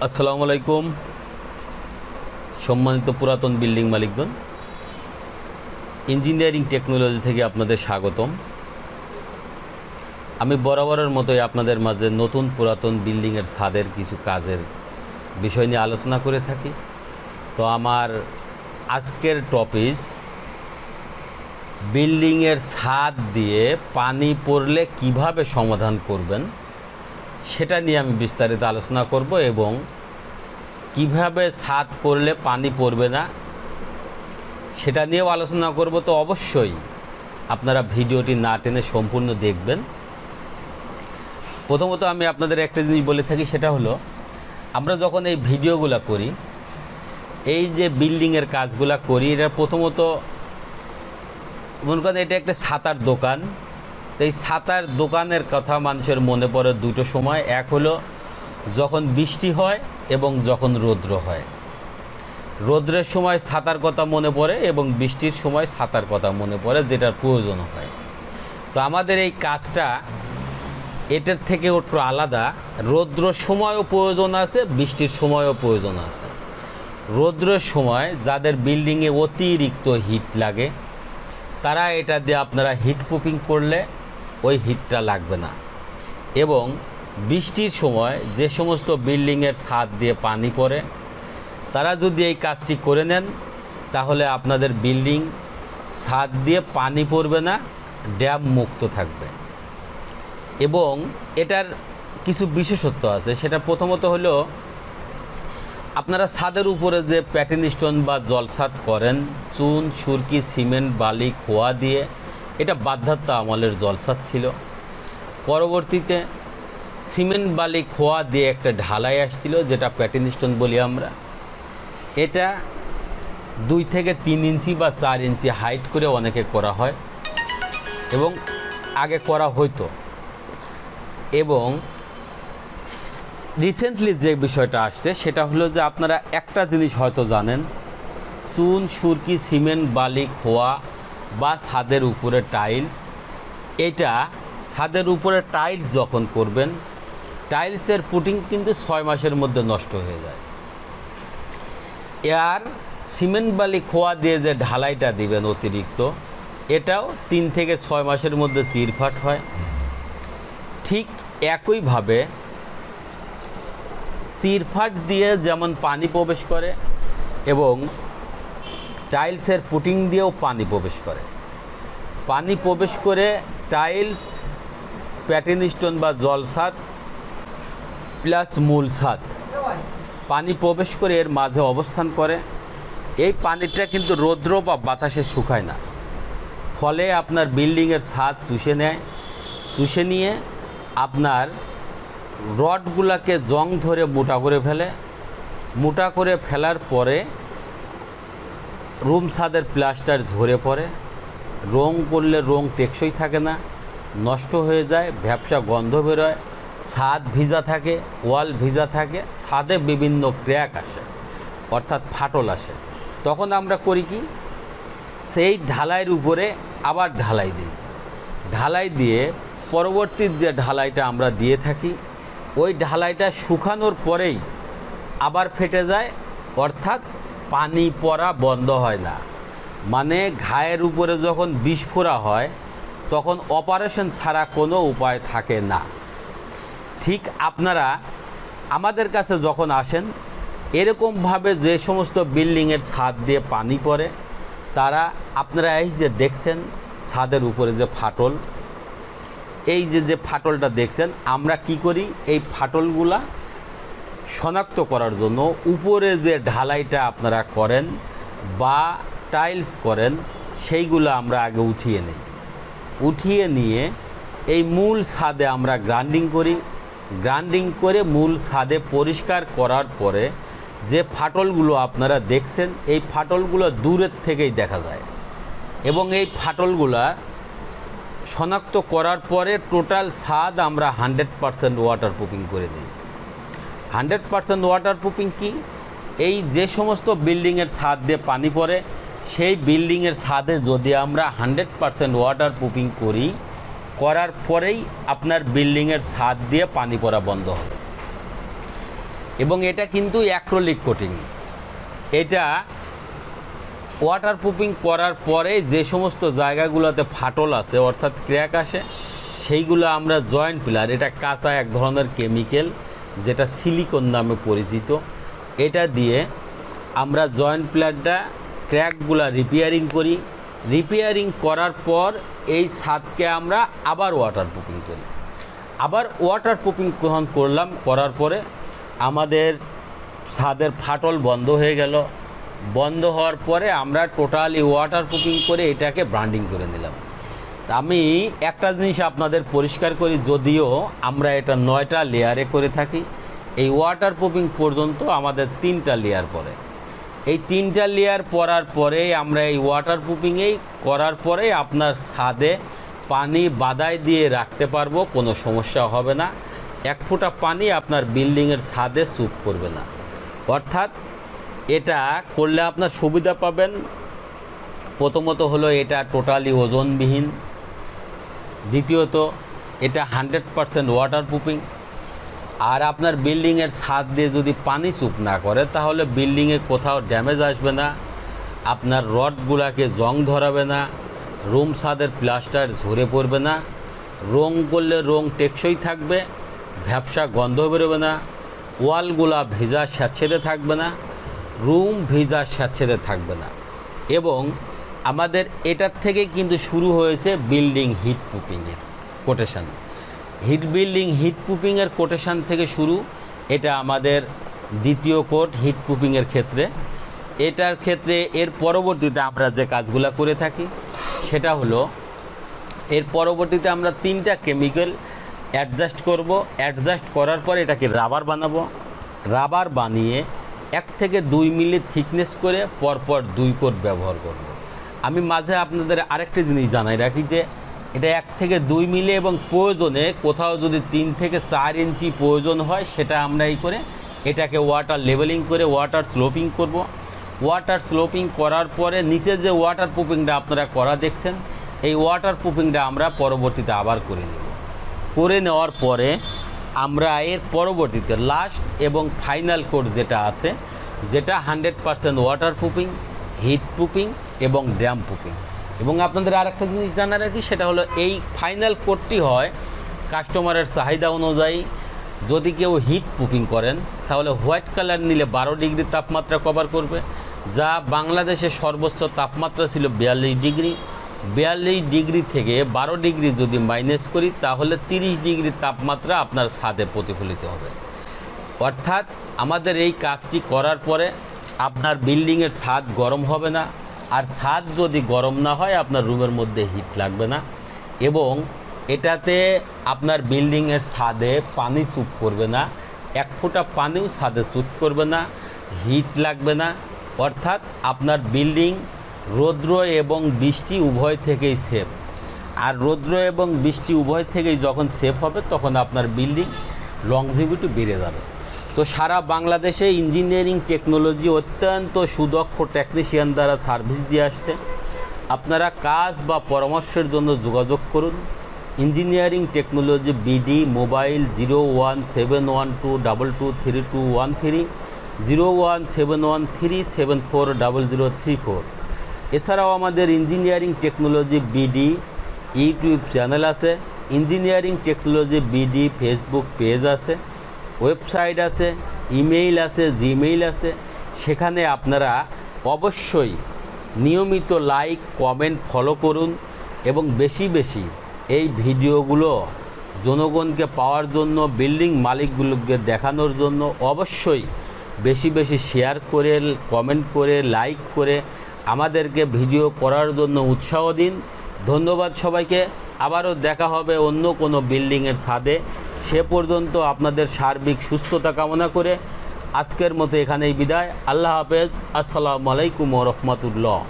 আসসালামু আলাইকুম সম্মানিত পুরাতন বিল্ডিং মালিকগণ, ইঞ্জিনিয়ারিং টেকনোলজি থেকে আপনাদের স্বাগতম। আমি বরাবরের মতোই আপনাদের মাঝে নতুন পুরাতন বিল্ডিংয়ের ছাদের কিছু কাজের বিষয় নিয়ে আলোচনা করে থাকি। তো আমার আজকের টপিক বিল্ডিংয়ের ছাদ দিয়ে পানি পড়লে কিভাবে সমাধান করবেন সেটা নিয়ে আমি বিস্তারিত আলোচনা করব এবং কিভাবে ছাদ করলে পানি পড়বে না সেটা নিয়েও আলোচনা করব। তো অবশ্যই আপনারা ভিডিওটি না টেনে সম্পূর্ণ দেখবেন। প্রথমত আমি আপনাদের একটা জিনিস বলে থাকি, সেটা হলো আমরা যখন এই ভিডিওগুলো করি, এই যে বিল্ডিংয়ের কাজগুলো করি, এটা প্রথমত মনে করেন এটা একটা ছাতার দোকান। তো এই ছাতার দোকানের কথা মানুষের মনে পড়ে দুটো সময়, এক হলো যখন বৃষ্টি হয় এবং যখন রৌদ্র হয়। রৌদ্রের সময় ছাতার কথা মনে পড়ে এবং বৃষ্টির সময় ছাতার কথা মনে পড়ে, যেটার প্রয়োজন হয়। তো আমাদের এই কাজটা এটার থেকে একটু আলাদা। রৌদ্রের সময়ও প্রয়োজন আছে, বৃষ্টির সময়ও প্রয়োজন আছে। রৌদ্রের সময় যাদের বিল্ডিংয়ে অতিরিক্ত হিট লাগে তারা এটা দিয়ে আপনারা হিট প্রুফিং করলে ওই হিটটা লাগবে না। এবং বৃষ্টির সময় যে সমস্ত বিল্ডিংয়ের ছাদ দিয়ে পানি পড়ে তারা যদি এই কাজটি করে নেন তাহলে আপনাদের বিল্ডিং ছাদ দিয়ে পানি পড়বে না, ড্যাম মুক্ত থাকবে। এবং এটার কিছু বিশেষত্ব আছে। সেটা প্রথমত হলো আপনারা ছাদের উপরে যে প্যাটিন স্টোন বা জলছাদ করেন চুন, সুরকি, সিমেন্ট, বালি, খোয়া দিয়ে, এটা বাধ্যাত্ব আমলের জলছাদ ছিল। পরবর্তীতে সিমেন্ট, বালি, খোয়া দিয়ে একটা ঢালাই আসছিল, যেটা প্যাটিন স্টোন বলি আমরা। এটা 2 থেকে 3 ইঞ্চি বা 4 ইঞ্চি হাইট করে অনেকে করা হয় এবং আগে করা হইতো। এবং রিসেন্টলি যে বিষয়টা আসছে সেটা হলো যে আপনারা একটা জিনিস হয়তো জানেন, চুন, সুরকি, সিমেন্ট, বালি, খোয়া বা ছাদের উপরে টাইলস, এটা ছাদের উপরে টাইলস যখন করবেন টাইলসের পুটিং কিন্তু 6 মাসের মধ্যে নষ্ট হয়ে যায়। আর সিমেন্ট, বালি, খোয়া দিয়ে যে ঢালাইটা দিবেন অতিরিক্ত, এটাও 3 থেকে 6 মাসের মধ্যে চিরফাট হয়। ঠিক একইভাবে চিরফাট দিয়ে যেমন পানি প্রবেশ করে এবং টাইলসের পুটিং দিয়েও পানি প্রবেশ করে। পানি প্রবেশ করে টাইলস, প্যাটিন স্টোন বা জলছাদ প্লাস মূল ছাদ পানি প্রবেশ করে এর মাঝে অবস্থান করে। এই পানিটা কিন্তু রৌদ্র বা বাতাসে শুকায় না, ফলে আপনার বিল্ডিংয়ের ছাদ চুষে নেয়। চুষে নিয়ে আপনার রডগুলাকে জং ধরে মোটা করে ফেলে। মোটা করে ফেলার পরে রুম ছাদের প্লাস্টার ঝরে পড়ে। রং করলে রং টেকসই থাকে না, নষ্ট হয়ে যায়, ভ্যাপসা গন্ধ বেরোয়, ছাদ ভিজা থাকে, ওয়াল ভিজা থাকে, ছাদে বিভিন্ন ক্র্যাক আসে অর্থাৎ ফাটল আসে। তখন আমরা করি কি, সেই ঢালাইয়ের উপরে আবার ঢালাই দিই। ঢালাই দিয়ে পরবর্তী যে ঢালাইটা আমরা দিয়ে থাকি ওই ঢালাইটা শুকানোর পরেই আবার ফেটে যায়, অর্থাৎ পানি পড়া বন্ধ হয় না। মানে ঘায়ের উপরে যখন বিস্ফোরা হয় তখন অপারেশন ছাড়া কোনো উপায় থাকে না। ঠিক আপনারা আমাদের কাছে যখন আসেন এরকমভাবে যে সমস্ত বিল্ডিংয়ের ছাদ দিয়ে পানি পড়ে তারা আপনারা এই যে দেখছেন ছাদের উপরে যে ফাটল, এই যে ফাটলটা দেখছেন, আমরা কি করি এই ফাটলগুলা শনাক্ত করার জন্য উপরে যে ঢালাইটা আপনারা করেন বা টাইলস করেন সেইগুলো আমরা আগে উঠিয়ে নিই। উঠিয়ে নিয়ে এই মূল ছাদে আমরা গ্রাইন্ডিং করি। গ্রাইন্ডিং করে মূল ছাদে পরিষ্কার করার পরে যে ফাটলগুলো আপনারা দেখছেন এই ফাটলগুলো দূরের থেকেই দেখা যায় এবং এই ফাটলগুলা শনাক্ত করার পরে টোটাল ছাদ আমরা 100% ওয়াটার প্রুফিং করে দিই। 100% ওয়াটার প্রুফিং কি, এই যে সমস্ত বিল্ডিংয়ের ছাদ দিয়ে পানি পড়ে সেই বিল্ডিংয়ের ছাদে যদি আমরা 100% ওয়াটার প্রুফিং করি, করার পরেই আপনার বিল্ডিংয়ের ছাদ দিয়ে পানি পড়া বন্ধ হবে। এবং এটা কিন্তু অ্যাক্রিলিক কোটিং। এটা ওয়াটারপ্রুফিং করার পরে যে সমস্ত জায়গাগুলোতে ফাটল আছে অর্থাৎ ক্র্যাক আসে সেইগুলো আমরা জয়েন্ট পিলার, এটা কাঁচা এক ধরনের কেমিক্যাল যেটা সিলিকন নামে পরিচিত, এটা দিয়ে আমরা জয়েন্ট পিলারটা ক্র্যাকগুলো রিপেয়ারিং করি। রিপেয়ারিং করার পর এই ছাদকে আমরা আবার ওয়াটারপ্রুফিং করি। আবার ওয়াটারপ্রুফিং গ্রহণ করলাম, করার পরে আমাদের ছাদের ফাটল বন্ধ হয়ে গেল। বন্ধ হওয়ার পরে আমরা টোটালি ওয়াটারপ্রুফিং করে এটাকে ব্র্যান্ডিং করে নিলাম। আমি একটা জিনিস আপনাদের পরিষ্কার করি, যদিও আমরা এটা 9টা লেয়ারে করে থাকি, এই ওয়াটারপ্রুফিং পর্যন্ত আমাদের 3টা লেয়ার পরে। এই 3টা লেয়ার পরার পরে আমরা এই ওয়াটারপ্রুফিংয়েই করার পরে আপনার ছাদে পানি বাদাই দিয়ে রাখতে পারবো, কোনো সমস্যা হবে না। 1 ফোঁটা পানি আপনার বিল্ডিংয়ের ছাদে চুপ করবে না। অর্থাৎ এটা করলে আপনার সুবিধা পাবেন। প্রথমত হলো এটা টোটালি ওজনবিহীন, দ্বিতীয়ত এটা 100% ওয়াটারপ্রুফিং। আর আপনার বিল্ডিংয়ের ছাদ দিয়ে যদি পানি চুপ না করে তাহলে বিল্ডিংয়ে কোথাও ড্যামেজ আসবে না, আপনার রডগুলাকে জং ধরাবে না, রুম ছাদের প্লাস্টার ঝরে পড়বে না, রং করলে রং টেকসই থাকবে, ভ্যাপসা গন্ধ বেরোবে না, ওয়ালগুলা ভেজা স্যাঁতসেঁতে থাকবে না, রুম ভেজা স্যাঁতসেঁতে থাকবে না। এবং আমাদের এটার থেকে কিন্তু শুরু হয়েছে বিল্ডিং হিট প্রুফিংয়ের কোটেশন। বিল্ডিং হিট প্রুফিংয়ের কোটেশন থেকে শুরু, এটা আমাদের দ্বিতীয় কোট হিট প্রুফিংয়ের ক্ষেত্রে। এটার ক্ষেত্রে এর পরবর্তীতে আমরা যে কাজগুলো করে থাকি সেটা হলো, এর পরবর্তীতে আমরা 3টা কেমিক্যাল অ্যাডজাস্ট করব। অ্যাডজাস্ট করার পর এটাকে রাবার বানাবো। রাবার বানিয়ে 1 থেকে 2 মিলি থিকনেস করে পরপর 2 কোট ব্যবহার করব। আমি মাঝে আপনাদের আরেকটি জিনিস জানাই রাখি যে এটা 1 থেকে 2 মিলি এবং প্রয়োজনে কোথাও যদি 3 থেকে 4 ইঞ্চি প্রয়োজন হয় সেটা আমরা এই করে এটাকে ওয়াটার লেভেলিং করে ওয়াটার স্লোপিং করব। ওয়াটার স্লোপিং করার পরে নিচে যে ওয়াটার প্রুফিংটা আপনারা করা দেখছেন, এই ওয়াটার প্রুফিংটা আমরা পরবর্তীতে আবার করে নেব। করে নেওয়ার পরে আমরা এর পরবর্তীতে লাস্ট এবং ফাইনাল কোট যেটা আছে, যেটা 100% ওয়াটার প্রুফিং, হিট প্রুফিং এবং ড্যাম প্রুফিং। এবং আপনাদের আরেকটা জিনিস জানা রাখি, সেটা হলো এই ফাইনাল কোটটি হয় কাস্টমারের চাহিদা অনুযায়ী। যদি কেউ হিট প্রুফিং করেন তাহলে হোয়াইট কালার নিলে 12 ডিগ্রি তাপমাত্রা কভার করবে, যা বাংলাদেশে সর্বোচ্চ তাপমাত্রা ছিল 42 ডিগ্রি। 42 ডিগ্রি থেকে 12 ডিগ্রি যদি মাইনাস করি তাহলে 30 ডিগ্রি তাপমাত্রা আপনার ছাদে প্রতিফলিত হবে। অর্থাৎ আমাদের এই কাজটি করার পরে আপনার বিল্ডিংয়ের ছাদ গরম হবে না, আর ছাদ যদি গরম না হয় আপনার রুমের মধ্যে হিট লাগবে না, এবং এটাতে আপনার বিল্ডিংয়ের ছাদে পানি চুপ করবে না, 1 ফোঁটা পানিও ছাদে চুপ করবে না, হিট লাগবে না। অর্থাৎ আপনার বিল্ডিং রৌদ্র এবং বৃষ্টি উভয় থেকেই সেফ। আর রৌদ্র এবং বৃষ্টি উভয় থেকেই যখন সেফ হবে তখন আপনার বিল্ডিং লংজিভিটি বেড়ে যাবে। তো সারা বাংলাদেশে ইঞ্জিনিয়ারিং টেকনোলজি অত্যন্ত সুদক্ষ টেকনিশিয়ান দ্বারা সার্ভিস দিয়ে আসছে। আপনারা কাজ বা পরামর্শের জন্য যোগাযোগ করুন। Engineering technology BD, mobile 01712223213, 01713740034। এছাড়াও আমাদের engineering technology BD YouTube channel আছে, engineering technology BD Facebook page আছে, ওয়েবসাইট আছে, ইমেইল আছে, জিমেইল আছে। সেখানে আপনারা অবশ্যই নিয়মিত লাইক, কমেন্ট, ফলো করুন এবং বেশি বেশি এই ভিডিওগুলো জনগণকে পাওয়ার জন্য, বিল্ডিং মালিকগুলোকে দেখানোর জন্য অবশ্যই বেশি বেশি শেয়ার করে, কমেন্ট করে, লাইক করে আমাদেরকে ভিডিও করার জন্য উৎসাহ দিন। ধন্যবাদ সবাইকে। আবারও দেখা হবে অন্য কোনো বিল্ডিংয়ের ছাদে। সে পর্যন্ত আপনাদের সার্বিক সুস্থতা কামনা করে আজকের মতো এখানেই বিদায়। আল্লাহ হাফেজ। আসসালামু আলাইকুম ওয়া রাহমাতুল্লাহ।